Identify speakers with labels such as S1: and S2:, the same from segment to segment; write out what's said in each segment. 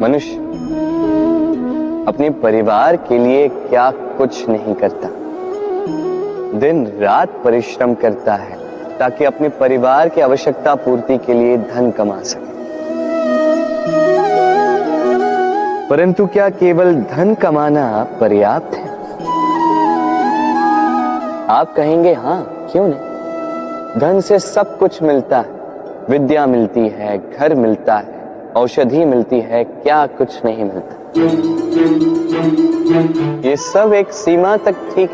S1: मनुष्य अपने परिवार के लिए क्या कुछ नहीं करता, दिन रात परिश्रम करता है ताकि अपने परिवार की आवश्यकता पूर्ति के लिए धन कमा सके। परंतु क्या केवल धन कमाना पर्याप्त है? आप कहेंगे हाँ, क्यों नहीं। धन से सब कुछ मिलता है, विद्या मिलती है, घर मिलता है, औषधि मिलती है, क्या कुछ नहीं मिलता। ये सब एक सीमा तक ठीक,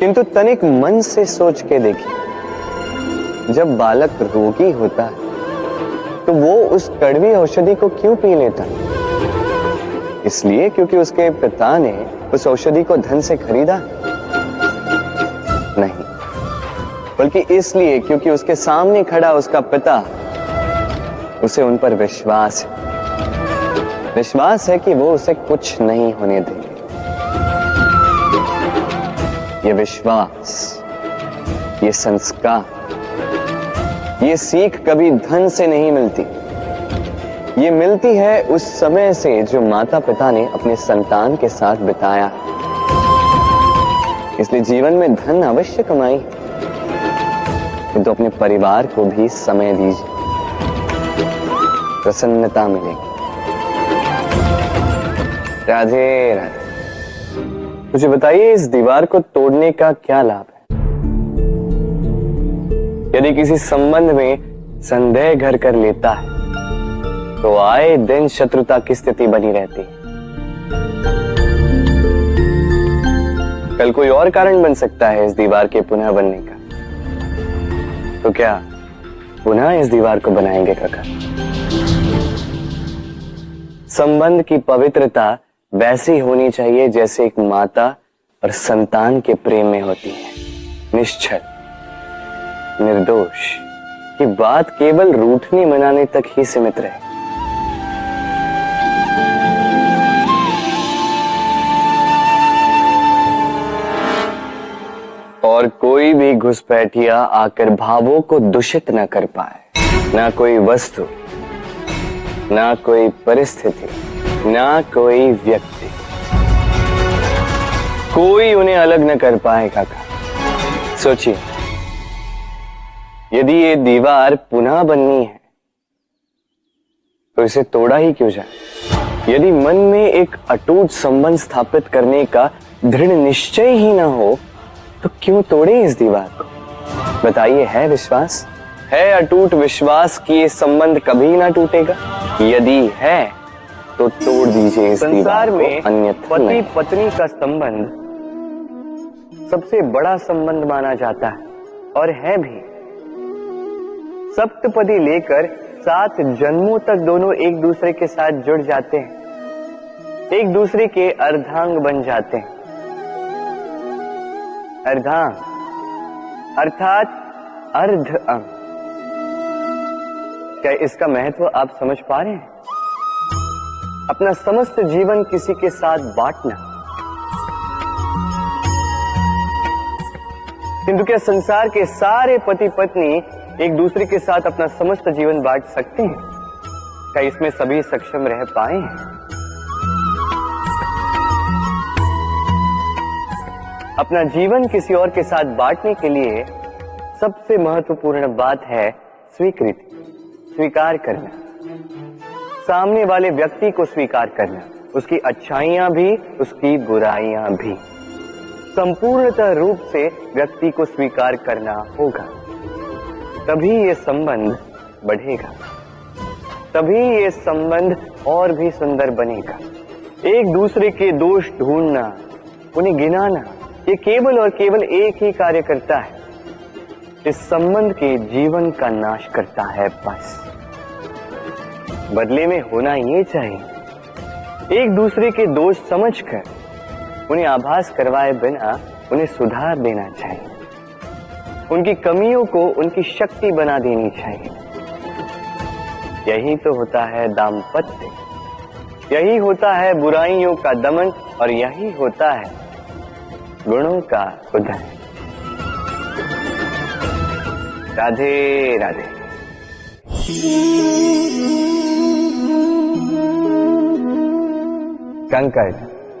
S1: किंतु तनिक मन से सोच के देखिए, जब बालक रोगी होता है तो वो उस कड़वी औषधि को क्यों पी लेता? इसलिए क्योंकि उसके पिता ने उस औषधि को धन से खरीदा? नहीं, बल्कि इसलिए क्योंकि उसके सामने खड़ा उसका पिता, उसे उन पर विश्वास है। विश्वास है कि वो उसे कुछ नहीं होने देंगे। ये विश्वास, ये संस्कार, ये सीख कभी धन से नहीं मिलती। ये मिलती है उस समय से जो माता पिता ने अपने संतान के साथ बिताया। इसलिए जीवन में धन अवश्य कमाई, किंतु अपने परिवार को भी समय दीजिए, प्रसन्नता मिलेगी। राधे राधे। मुझे बताइए, इस दीवार को तोड़ने का क्या लाभ है? यदि किसी संबंध में संदेह घर कर लेता है तो आए दिन शत्रुता की स्थिति बनी रहती है। कल कोई और कारण बन सकता है इस दीवार के पुनः बनने का। तो क्या पुनः इस दीवार को बनाएंगे काका? संबंध की पवित्रता वैसी होनी चाहिए जैसे एक माता और संतान के प्रेम में होती है, निश्चल, निर्दोष, कि बात केवल रूठने मनाने तक ही सीमित रहे। और कोई भी घुसपैठिया आकर भावों को दूषित न कर पाए, ना कोई वस्तु, ना कोई परिस्थिति, ना कोई व्यक्ति, कोई उन्हें अलग न कर पाए काका। सोचिए, यदि ये दीवार पुनः बननी है तो इसे तोड़ा ही क्यों जाए? यदि मन में एक अटूट संबंध स्थापित करने का दृढ़ निश्चय ही ना हो तो क्यों तोड़े इस दीवार को? बताइए, है विश्वास, है अटूट विश्वास कि ये संबंध कभी ना टूटेगा? यदि है तो तोड़ दीजिए इस दीवार को, अन्यथा पति पत्नी का संबंध सबसे बड़ा संबंध माना जाता है और है भी। सप्तपदी लेकर 7 जन्मों तक दोनों एक दूसरे के साथ जुड़ जाते हैं, एक दूसरे के अर्धांग बन जाते हैं। अर्धांग अर्थात अर्ध अंग। क्या इसका महत्व आप समझ पा रहे हैं? अपना समस्त जीवन किसी के साथ बांटना। किंतु क्या संसार के सारे पति पत्नी एक दूसरे के साथ अपना समस्त जीवन बांट सकते हैं? क्या इसमें सभी सक्षम रह पाए हैं? अपना जीवन किसी और के साथ बांटने के लिए सबसे महत्वपूर्ण बात है स्वीकृति, स्वीकार करना। सामने वाले व्यक्ति को स्वीकार करना, उसकी अच्छाइयां भी, उसकी बुराइयां भी। संपूर्णतः रूप से व्यक्ति को स्वीकार करना होगा, तभी ये संबंध बढ़ेगा, तभी ये संबंध और भी सुंदर बनेगा। एक दूसरे के दोष ढूंढना, उन्हें गिनाना, ये केवल और केवल एक ही कार्य करता है, इस संबंध के जीवन का नाश करता है। बस बदले में होना ये चाहिए, एक दूसरे के दोष समझकर उन्हें आभास करवाए बिना उन्हें सुधार देना चाहिए, उनकी कमियों को उनकी शक्ति बना देनी चाहिए। यही तो होता है दाम्पत्य, यही होता है बुराइयों का दमन, और यही होता है गुणों का उदय। राधे राधे। कंकड़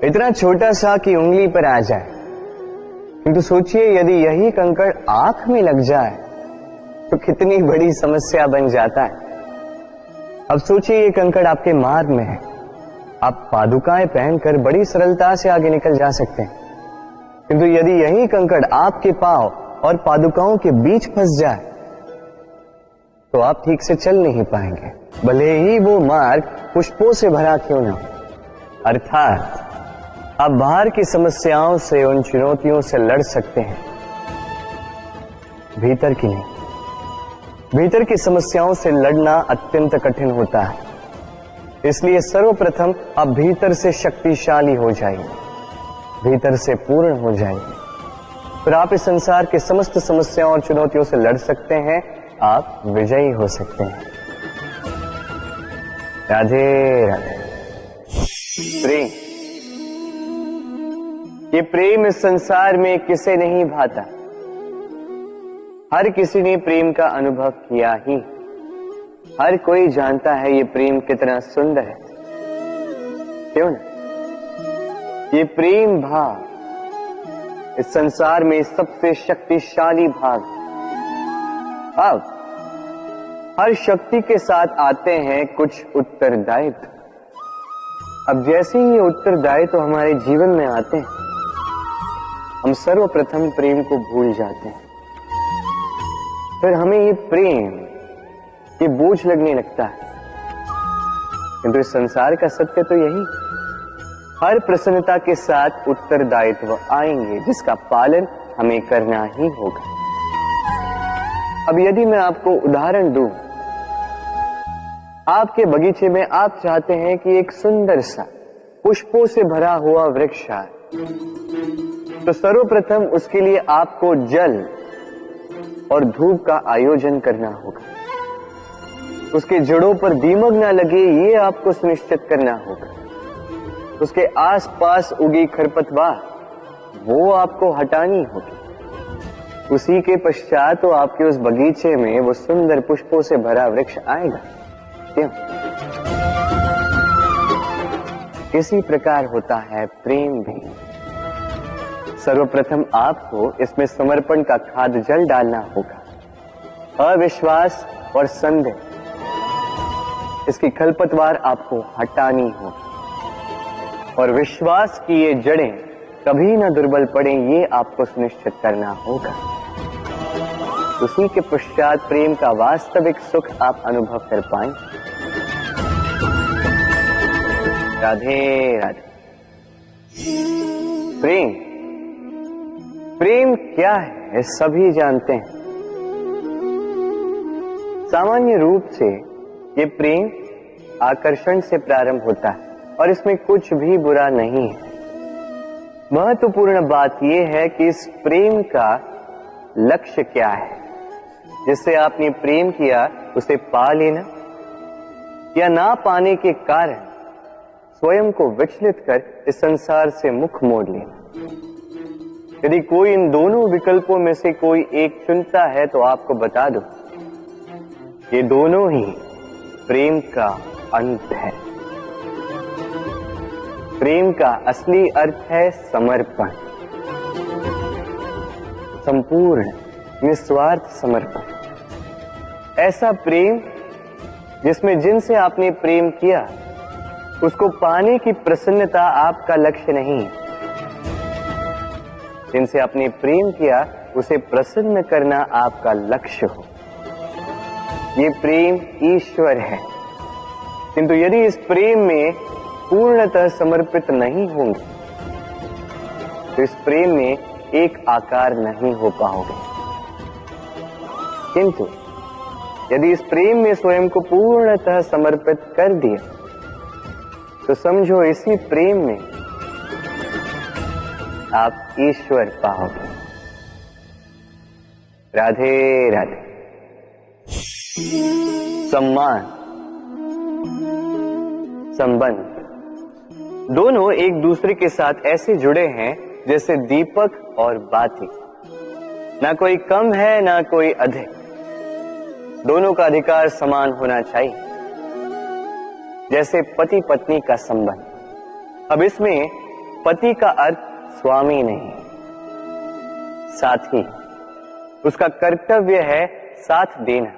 S1: इतना छोटा सा कि उंगली पर आ जाए, किंतु सोचिए यदि यही कंकड़ आंख में लग जाए तो कितनी बड़ी समस्या बन जाता है। अब सोचिए ये कंकड़ आपके मार्ग में है, आप पादुकाएं पहनकर बड़ी सरलता से आगे निकल जा सकते हैं, किंतु यदि यही कंकड़ आपके पांव और पादुकाओं के बीच फंस जाए तो आप ठीक से चल नहीं पाएंगे, भले ही वो मार्ग पुष्पों से भरा क्यों ना हो। अर्थात आप बाहर की समस्याओं से, उन चुनौतियों से लड़ सकते हैं, भीतर की नहीं। भीतर की समस्याओं से लड़ना अत्यंत कठिन होता है, इसलिए सर्वप्रथम आप भीतर से शक्तिशाली हो जाइए, भीतर से पूर्ण हो जाइए, फिर आप इस संसार के समस्त समस्याओं और चुनौतियों से लड़ सकते हैं, आप विजयी हो सकते हैं। राधे राधे। प्रेम, ये प्रेम इस संसार में किसे नहीं भाता, हर किसी ने प्रेम का अनुभव किया ही। हर कोई जानता है ये प्रेम कितना सुंदर है, क्यों ना। ये प्रेम भाव इस संसार में सबसे शक्तिशाली भाव। अब हर शक्ति के साथ आते हैं कुछ उत्तरदायित्व। अब जैसे ही ये उत्तरदायित्व हमारे जीवन में आते हैं, हम सर्वप्रथम प्रेम को भूल जाते हैं, फिर हमें ये प्रेम, ये बोझ लगने लगता है। किंतु इस संसार का सत्य तो यही, हर प्रसन्नता के साथ उत्तरदायित्व आएंगे जिसका पालन हमें करना ही होगा। अब यदि मैं आपको उदाहरण दूं, आपके बगीचे में आप चाहते हैं कि एक सुंदर सा पुष्पों से भरा हुआ वृक्ष आए, तो सर्वप्रथम उसके लिए आपको जल और धूप का आयोजन करना होगा। उसके जड़ों पर दीमक ना लगे ये आपको सुनिश्चित करना होगा। उसके आसपास उगी खरपतवार वो आपको हटानी होगी। उसी के पश्चात तो आपके उस बगीचे में वो सुंदर पुष्पों से भरा वृक्ष आएगा। क्यों? इसी प्रकार होता है प्रेम भी। सर्वप्रथम आपको इसमें समर्पण का खाद जल डालना होगा। अविश्वास और संदेह, इसकी खरपतवार आपको हटानी होगी, और विश्वास की ये जड़ें कभी ना दुर्बल पड़े ये आपको सुनिश्चित करना होगा। उसी के पश्चात प्रेम का वास्तविक सुख आप अनुभव कर पाएंगे। राधे राधे। प्रेम क्या है सभी जानते हैं। सामान्य रूप से ये प्रेम आकर्षण से प्रारंभ होता है और इसमें कुछ भी बुरा नहीं है। महत्वपूर्ण बात यह है कि इस प्रेम का लक्ष्य क्या है। जिससे आपने प्रेम किया उसे पा लेना या ना पाने के कारण स्वयं को विचलित कर इस संसार से मुख मोड़ लेना। यदि कोई इन दोनों विकल्पों में से कोई एक चुनता है तो आपको बता दो, ये दोनों ही प्रेम का अंत है। प्रेम का असली अर्थ है समर्पण, संपूर्ण निस्वार्थ समर्पण। ऐसा प्रेम जिसमें जिनसे आपने प्रेम किया उसको पाने की प्रसन्नता आपका लक्ष्य नहीं है। जिनसे आपने प्रेम किया उसे प्रसन्न करना आपका लक्ष्य हो। ये प्रेम ईश्वर है, किंतु यदि इस प्रेम में पूर्णतः समर्पित नहीं होंगे तो इस प्रेम में एक आकार नहीं हो पाओगे। किंतु यदि इस प्रेम में स्वयं को पूर्णतः समर्पित कर दिया तो समझो इसी प्रेम में आप ईश्वर पाओगे। राधे राधे। सम्मान, संबंध दोनों एक दूसरे के साथ ऐसे जुड़े हैं जैसे दीपक और बाती। ना कोई कम है ना कोई अधिक, दोनों का अधिकार समान होना चाहिए। जैसे पति पत्नी का संबंध, अब इसमें पति का अर्थ स्वामी नहीं, साथी। उसका कर्तव्य है साथ देना,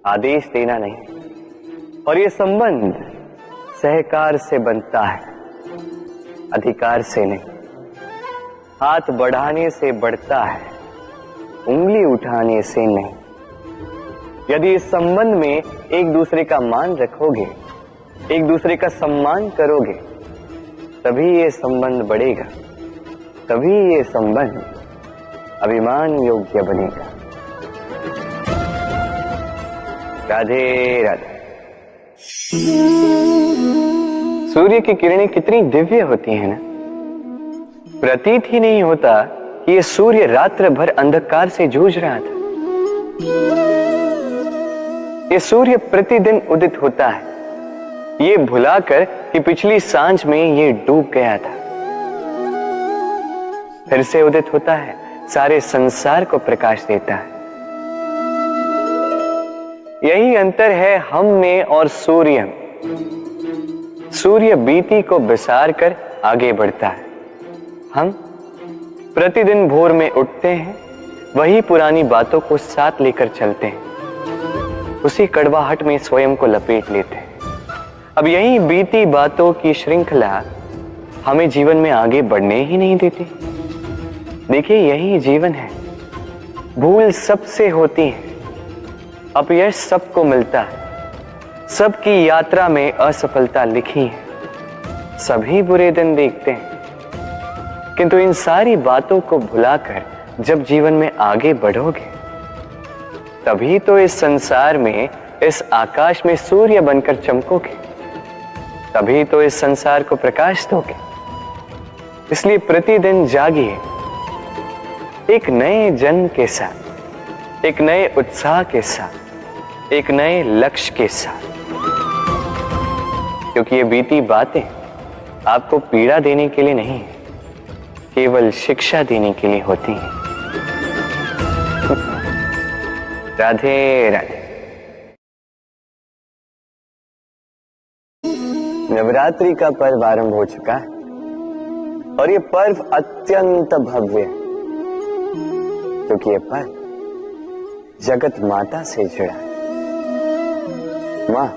S1: आदेश देना नहीं। और ये संबंध सहकार से बनता है, अधिकार से नहीं। हाथ बढ़ाने से बढ़ता है, उंगली उठाने से नहीं। यदि इस संबंध में एक दूसरे का मान रखोगे, एक दूसरे का सम्मान करोगे, तभी ये संबंध बढ़ेगा, तभी ये संबंध अभिमान योग्य बनेगा। राधे राधे। सूर्य की किरणें कितनी दिव्य होती हैं ना। प्रतीत ही नहीं होता कि ये सूर्य रात्र भर अंधकार से जूझ रहा था। ये सूर्य प्रतिदिन उदित होता है, ये भुलाकर कि पिछली सांझ में ये डूब गया था। फिर से उदित होता है, सारे संसार को प्रकाश देता है। यही अंतर है हम में और सूर्य में। सूर्य बीती को बिसार कर आगे बढ़ता है। हम प्रतिदिन भोर में उठते हैं, वही पुरानी बातों को साथ लेकर चलते हैं, उसी कड़वाहट में स्वयं को लपेट लेते हैं। अब यही बीती बातों की श्रृंखला हमें जीवन में आगे बढ़ने ही नहीं देती। देखिए, यही जीवन है। भूल सबसे होती है, अपयश सबको मिलता है, सबकी यात्रा में असफलता लिखी है, सभी बुरे दिन देखते हैं। किंतु इन सारी बातों को भुलाकर जब जीवन में आगे बढ़ोगे, तभी तो इस संसार में, इस आकाश में सूर्य बनकर चमकोगे, तभी तो इस संसार को प्रकाश दोगे। इसलिए प्रतिदिन जागिए, एक नए जन्म के साथ, एक नए उत्साह के साथ, एक नए लक्ष्य के साथ। क्योंकि ये बीती बातें आपको पीड़ा देने के लिए नहीं, केवल शिक्षा देने के लिए होती हैं। राधे राधे। नवरात्रि का पर्व आरंभ हो चुका है और ये पर्व अत्यंत भव्य है, क्योंकि ये पर्व जगत माता से जुड़ा है। मां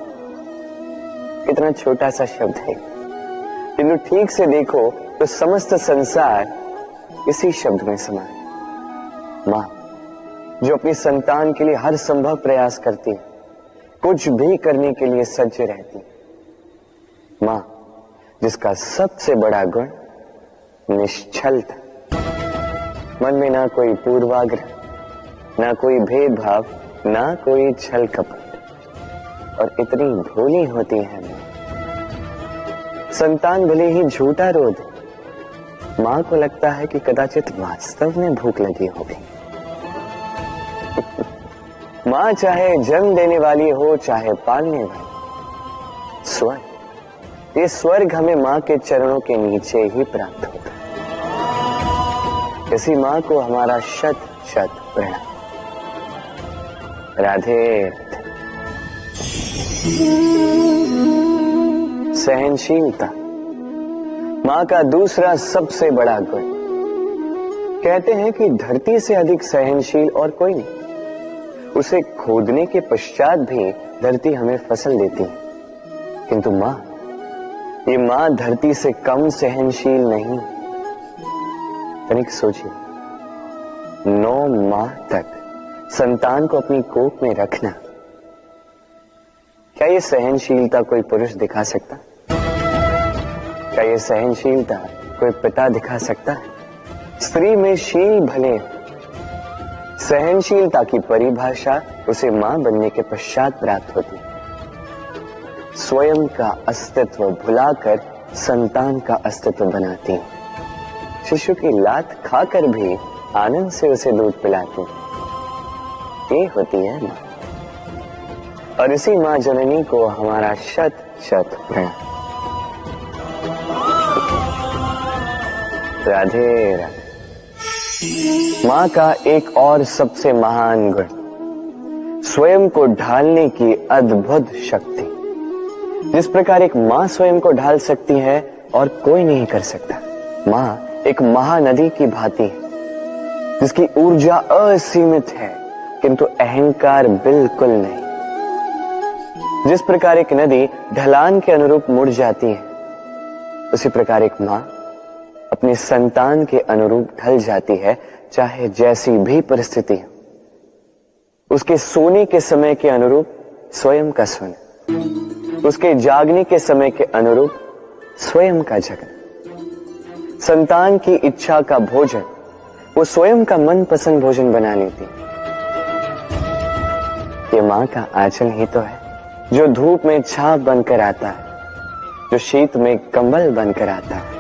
S1: इतना छोटा सा शब्द है, किंतु ठीक से देखो तो समस्त संसार इसी शब्द में समा है। मां जो अपनी संतान के लिए हर संभव प्रयास करती है, कुछ भी करने के लिए सज्ज रहती है। मां जिसका सबसे बड़ा गुण निश्चलता, मन में ना कोई पूर्वाग्रह, ना कोई भेदभाव, ना कोई छल कपट, और इतनी भोली होती है मां। संतान भले ही झूठा रो दे, मां को लगता है कि कदाचित वास्तव में भूख लगी होगी। मां चाहे जन्म देने वाली हो, चाहे पालने वाली, स्वर्ग, ये स्वर्ग हमें मां के चरणों के नीचे ही प्राप्त होता है। इसी मां को हमारा शत शत प्रणाम। राधे। सहनशीलता मां का दूसरा सबसे बड़ा गुण। कहते हैं कि धरती से अधिक सहनशील और कोई नहीं। उसे खोदने के पश्चात भी धरती हमें फसल देती है, किंतु मां, ये मां धरती से कम सहनशील नहीं। तनिक सोचिए, 9 माह तक संतान को अपनी कोख में रखना, क्या ये सहनशीलता कोई पुरुष दिखा सकता? क्या ये सहनशीलता कोई पिता दिखा सकता है? स्त्री में शील भले, सहनशीलता की परिभाषा उसे मां बनने के पश्चात प्राप्त होती है। स्वयं का अस्तित्व भुलाकर संतान का अस्तित्व बनाती है। शिशु की लात खाकर भी आनंद से उसे दूध पिलाती है। ये होती है मां, और इसी मां जननी को हमारा शत शत प्रणाम। राधे राधे। मां का एक और सबसे महान गुण, स्वयं को ढालने की अद्भुत शक्ति। जिस प्रकार एक मां स्वयं को ढाल सकती है और कोई नहीं कर सकता, मां एक महानदी की भांति है जिसकी ऊर्जा असीमित है किंतु अहंकार बिल्कुल नहीं। जिस प्रकार एक नदी ढलान के अनुरूप मुड़ जाती है, उसी प्रकार एक मां अपनी संतान के अनुरूप ढल जाती है, चाहे जैसी भी परिस्थिति हो। उसके सोने के समय के अनुरूप स्वयं का सोना, उसके जागने के समय के अनुरूप स्वयं का जगना। संतान की इच्छा का भोजन वो स्वयं का मनपसंद भोजन बना लेती। ये मां का आंचल ही तो है जो धूप में छाप बनकर आता है, जो शीत में कंबल बनकर आता है।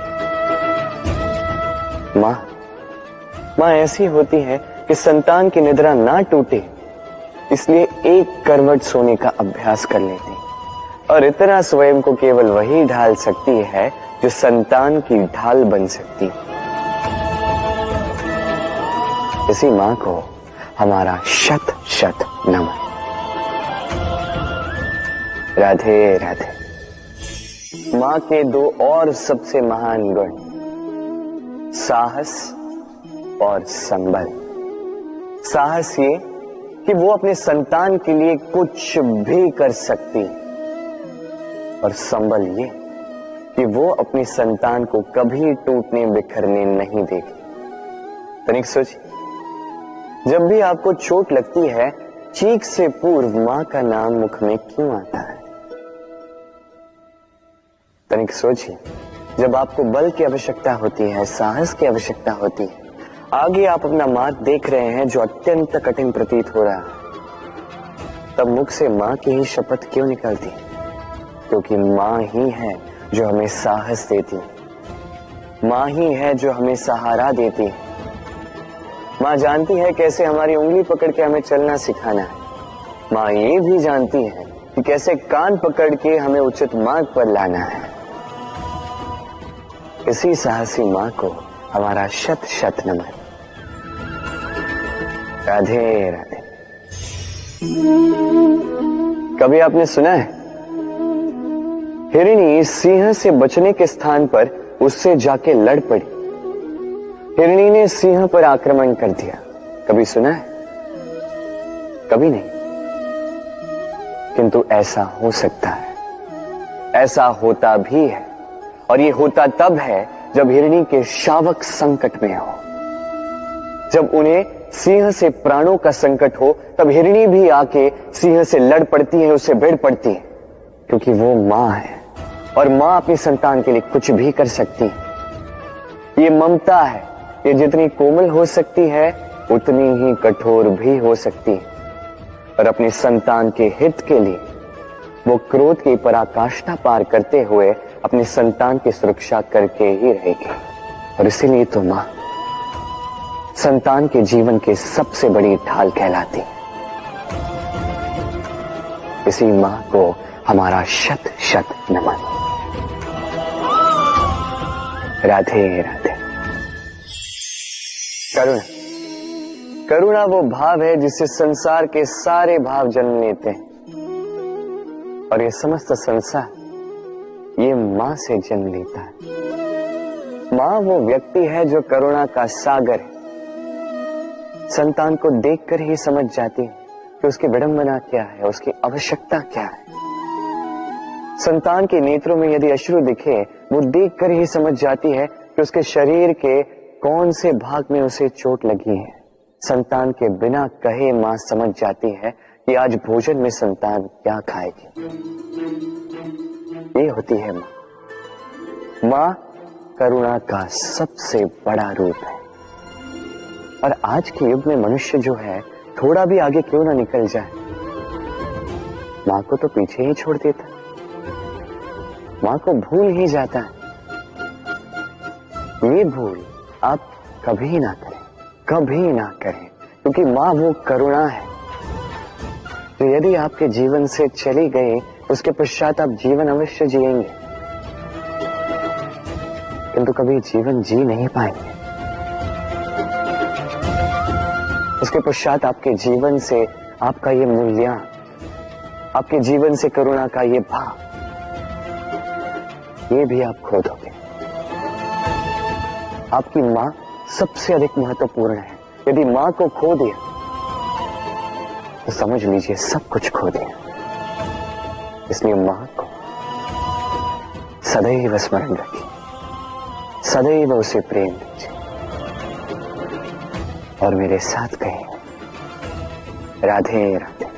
S1: मां ऐसी होती है कि संतान की निद्रा ना टूटे, इसलिए एक करवट सोने का अभ्यास कर लेती, और इतना स्वयं को केवल वही ढाल सकती है जो संतान की ढाल बन सकती है। इसी मां को हमारा शत शत नमन। राधे राधे। मां के दो और सबसे महान गुण साहस और संबल। साहस ये कि वो अपने संतान के लिए कुछ भी कर सकती, और संबल ये कि वो अपनी संतान को कभी टूटने बिखरने नहीं देगी। तनिक सोचिए, जब भी आपको चोट लगती है, चीख से पूर्व मां का नाम मुख में क्यों आता है? तनिक सोचिए, जब आपको बल की आवश्यकता होती है, साहस की आवश्यकता होती है, आगे आप अपना मार्ग देख रहे हैं जो अत्यंत कठिन प्रतीत हो रहा है, तब मुख से मां की ही शपथ क्यों निकलती? क्योंकि मां ही है जो हमें साहस देती है, मां ही है जो हमें सहारा देती है। मां जानती है कैसे हमारी उंगली पकड़ के हमें चलना सिखाना है। मां ये भी जानती है कि कैसे कान पकड़ के हमें उचित मार्ग पर लाना है। इसी साहसी मां को हमारा शत शत नमन। राधे राधे। कभी आपने सुना है हिरणी सिंह से बचने के स्थान पर उससे जाके लड़ पड़ी? हिरणी ने सिंह पर आक्रमण कर दिया। कभी सुना है? कभी नहीं। किंतु ऐसा हो सकता है, ऐसा होता भी है, और ये होता तब है जब हिरणी के शावक संकट में हो। जब उन्हें सिंह से प्राणों का संकट हो, तब हिरणी भी आके सिंह से लड़ पड़ती है, उससे भिड़ पड़ती है, क्योंकि वो मां है और मां अपनी संतान के लिए कुछ भी कर सकती है। ये ममता है, ये जितनी कोमल हो सकती है उतनी ही कठोर भी हो सकती है, और अपनी संतान के हित के लिए वो क्रोध की पराकाष्ठा पार करते हुए अपनी संतान की सुरक्षा करके ही रहेगी। और इसीलिए तो मां संतान के जीवन के सबसे बड़ी ढाल कहलाती है। इसी मां को हमारा शत शत नमन। राधे राधे। करुणा। करुणा वो भाव है जिससे संसार के सारे भाव जन्म लेते हैं, और ये समस्त संसार ये मां से जन्म लेता है। मां वो व्यक्ति है जो करुणा का सागर है। संतान को देखकर ही समझ जाती है कि उसकी विडंबना क्या है, उसकी आवश्यकता क्या है। संतान के नेत्रों में यदि अश्रु दिखे, वो देखकर ही समझ जाती है कि उसके शरीर के कौन से भाग में उसे चोट लगी है। संतान के बिना कहे मां समझ जाती है कि आज भोजन में संतान क्या खाएगी। ये होती है मां। मां करुणा का सबसे बड़ा रूप है, और आज के युग में मनुष्य जो है थोड़ा भी आगे क्यों ना निकल जाए, मां को तो पीछे ही छोड़ देता, मां को भूल ही जाता है। ये भूल आप कभी ना करें, कभी ना करें, क्योंकि मां वो करुणा है जो यदि आपके जीवन से चली गई, उसके पश्चात आप जीवन अवश्य जिएंगे, किंतु कभी जीवन जी नहीं पाएंगे। उसके पश्चात आपके जीवन से आपका ये मूल्यांकन, आपके जीवन से करुणा का ये भाव ये भी आप खो दोगे। आपकी मां सबसे अधिक महत्वपूर्ण है। यदि मां को खो दिया तो समझ लीजिए सब कुछ खो दिया। इसलिए मां को सदैव स्मरण रखिए, सदैव उसे प्रेम दीजिए और मेरे साथ कहिए राधे राधे।